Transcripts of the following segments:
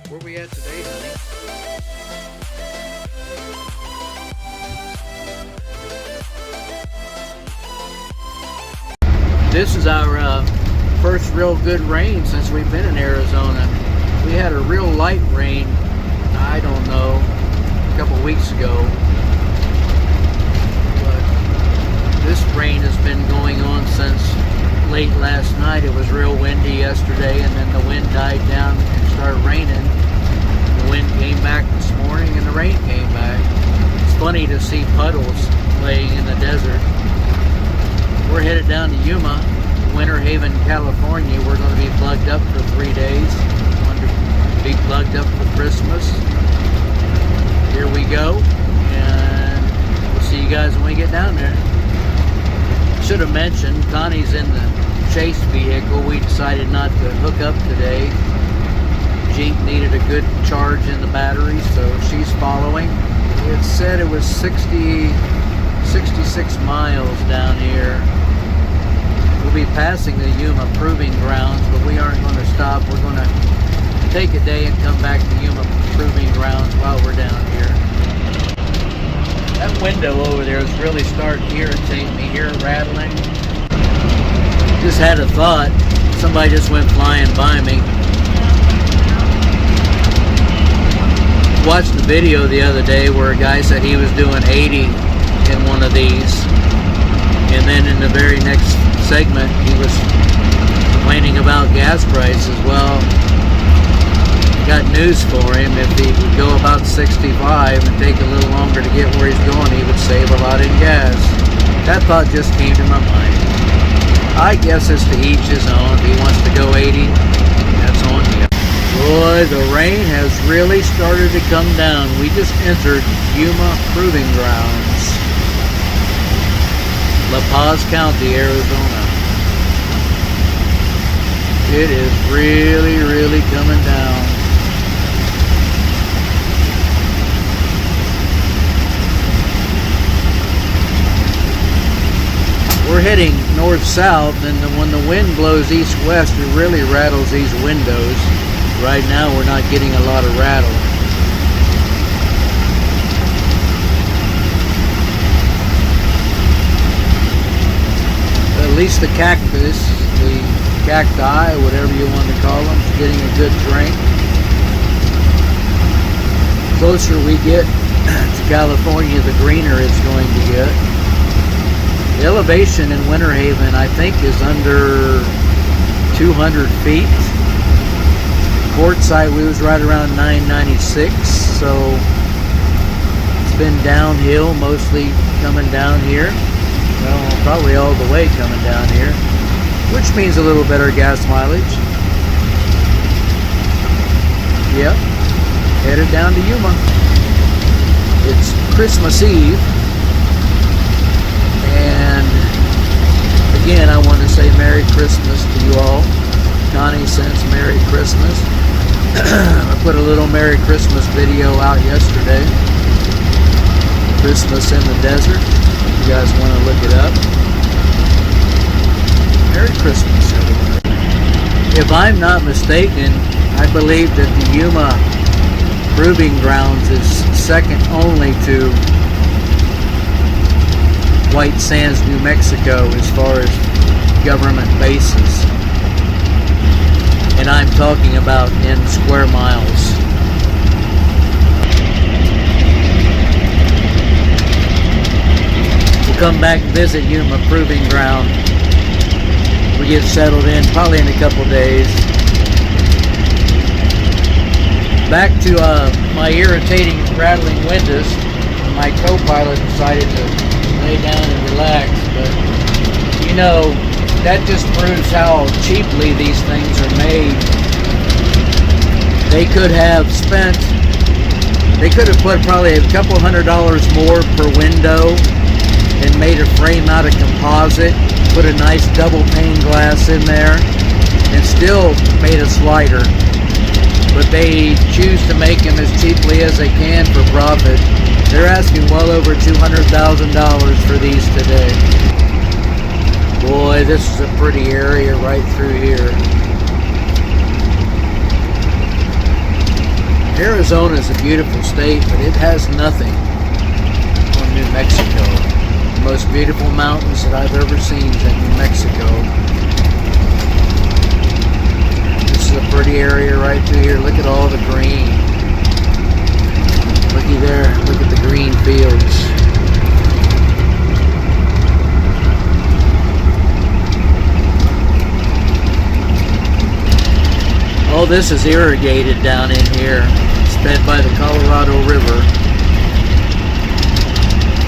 Where we at today, honey? This is our first real good rain since we've been in Arizona. We had a real light rain, I don't know, a couple weeks ago. But this rain has been going on since late last night. It was real windy yesterday, and then the wind died down and started raining. The wind came back this morning and the rain came back. It's funny to see puddles laying in the desert. We're headed down to Yuma, Winter Haven, California. We're going to be plugged up for 3 days. We're going to be plugged up for Christmas. Here we go, and we'll see you guys when we get down there. Should have mentioned, Connie's in the chase vehicle. We decided not to hook up today. Jeep needed a good charge in the battery, so she's following. It said it was 66 miles down here. We'll be passing the Yuma Proving Grounds, but we aren't going to stop. We're going to take a day and come back to Yuma Proving Grounds while we're down here. That window over there is really starting to irritate me. Hear it rattling. Just had a thought. Somebody just went flying by me. Watched a video the other day where a guy said he was doing 80 in one of these, and then in the very next segment he was complaining about gas prices. Well, got news for him. If he would go about 65 and take a little longer to get where he's going, he would save a lot in gas. That thought just came to my mind. I guess it's to each his own. If he wants to go 80, that's on him. Boy, the rain has really started to come down. We just entered Yuma Proving Grounds, La Paz County, Arizona. It is really, really coming down. We're heading north-south, and when the wind blows east-west, it really rattles these windows. Right now, we're not getting a lot of rattle. At least the cactus, the cacti, whatever you want to call them, is getting a good drink. The closer we get to California, the greener it's going to get. The elevation in Winter Haven, I think, is under 200 feet. Quartszite, we was right around 996, so it's been downhill, mostly coming down here. Well, probably all the way coming down here, which means a little better gas mileage. Yep, headed down to Yuma. It's Christmas Eve, and again, I want to say Merry Christmas to you all. Connie sends Merry Christmas. I put a little Merry Christmas video out yesterday. Christmas in the desert. If you guys want to look it up. Merry Christmas, everyone. If I'm not mistaken, I believe that the Yuma Proving Grounds is second only to White Sands, New Mexico, as far as government bases. And I'm talking about in square miles. We'll come back and visit Yuma Proving Ground. We get settled in probably in a couple days. Back to my irritating rattling windows. My co-pilot decided to lay down and relax, but you know, that just proves how cheaply these things are made. They could have put probably a couple $100 more per window and made a frame out of composite, put a nice double pane glass in there, and still made a slider. But they choose to make them as cheaply as they can for profit. They're asking well over $200,000 for these today. Boy, this is a pretty area right through here. Arizona is a beautiful state, but it has nothing on New Mexico. The most beautiful mountains that I've ever seen is in New Mexico. This is a pretty area right through here. Look at all the green. Looky there, look at the green fields. Oh, this is irrigated down in here. It's fed by the Colorado River.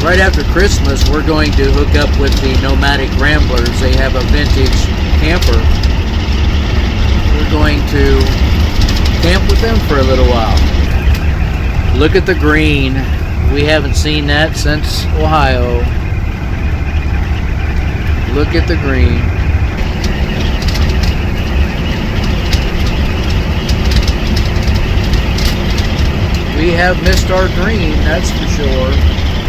Right after Christmas, we're going to hook up with the Nomadic Ramblers. They have a vintage camper. We're going to camp with them for a little while. Look at the green. We haven't seen that since Ohio. Look at the green. We have missed our green, that's for sure.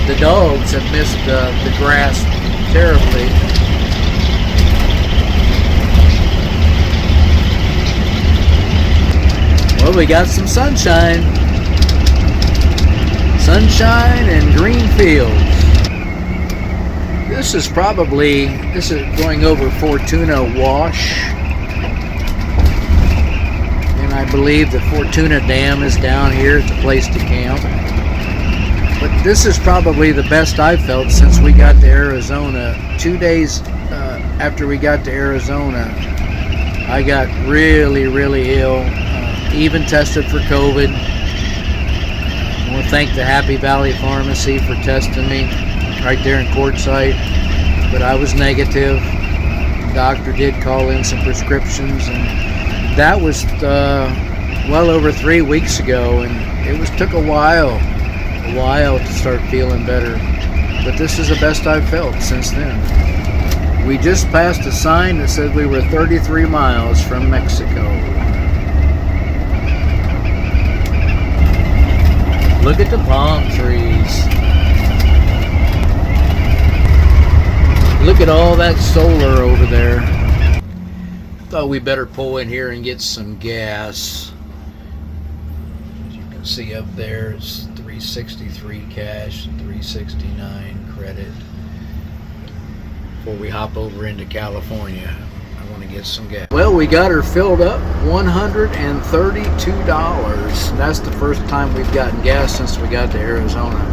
The dogs have missed the grass terribly. Well, we got some sunshine. Sunshine and green fields. This is going over Fortuna Wash. And I believe the Fortuna Dam is down here. It's a place to camp. But this is probably the best I've felt since we got to Arizona. 2 days after we got to Arizona, I got really, really ill. Even tested for COVID. I want to thank the Happy Valley Pharmacy for testing me right there in Quartszite. But I was negative. The doctor did call in some prescriptions, and that was well over 3 weeks ago, and it took a while to start feeling better. But this is the best I've felt since then. We just passed a sign that said we were 33 miles from Mexico. Look at the palm trees. Look at all that solar over there. Thought we better pull in here and get some gas. As you can see up there, it's $3.63 cash and $3.69 credit. Before we hop over into California, I want to get some gas. Well, we got her filled up, $132. That's the first time we've gotten gas since we got to Arizona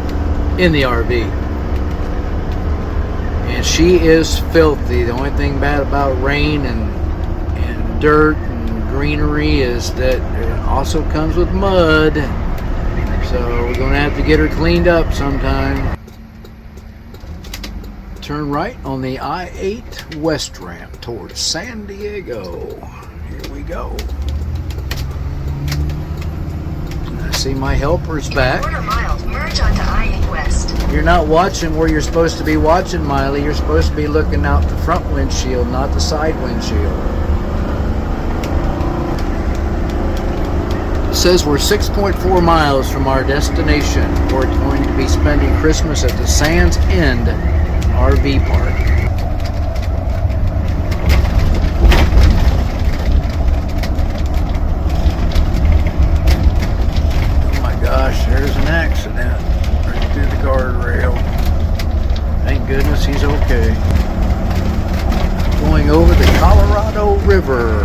in the RV. And she is filthy. The only thing bad about rain and dirt and greenery is that it also comes with mud. So we're going to have to get her cleaned up sometime. Turn right on the I-8 West ramp towards San Diego. Here we go. I see my helper's back. In a quarter mile, merge onto I-8 West. You're not watching where you're supposed to be watching, Miley. You're supposed to be looking out the front windshield, not the side windshield. It says we're 6.4 miles from our destination. We're going to be spending Christmas at the Sands End RV Park. Oh my gosh, there's an accident right through the guardrail. Thank goodness he's okay. Going over the Colorado River.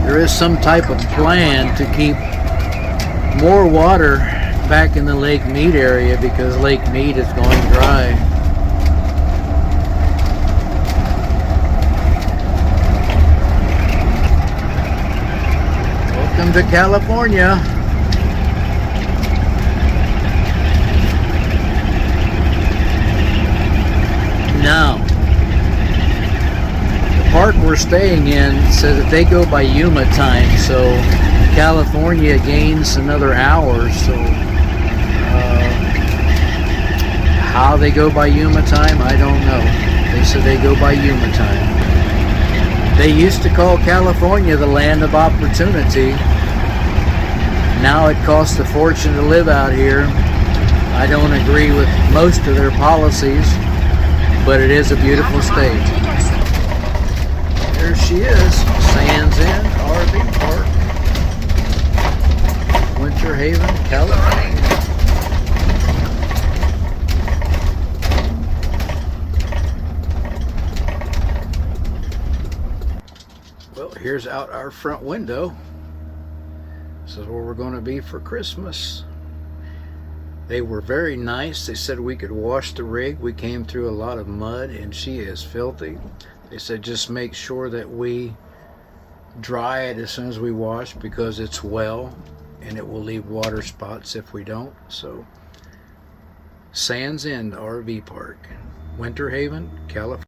There is some type of plan to keep more water back in the Lake Mead area because Lake Mead is going dry. Welcome to California. Now, the park we're staying in says that they go by Yuma time, so California gains another hour, so How they go by Yuma time, I don't know. They said they go by Yuma time. They used to call California the land of opportunity. Now it costs a fortune to live out here. I don't agree with most of their policies, but it is a beautiful state. There she is, Sands End RV Park, Winter Haven, California. Well, here's out our front window. This is where we're going to be for Christmas. They were very nice. They said we could wash the rig. We came through a lot of mud and she is filthy. They said just make sure that we dry it as soon as we wash because it's well and it will leave water spots if we don't. So, Sands End RV Park, Winter Haven, California.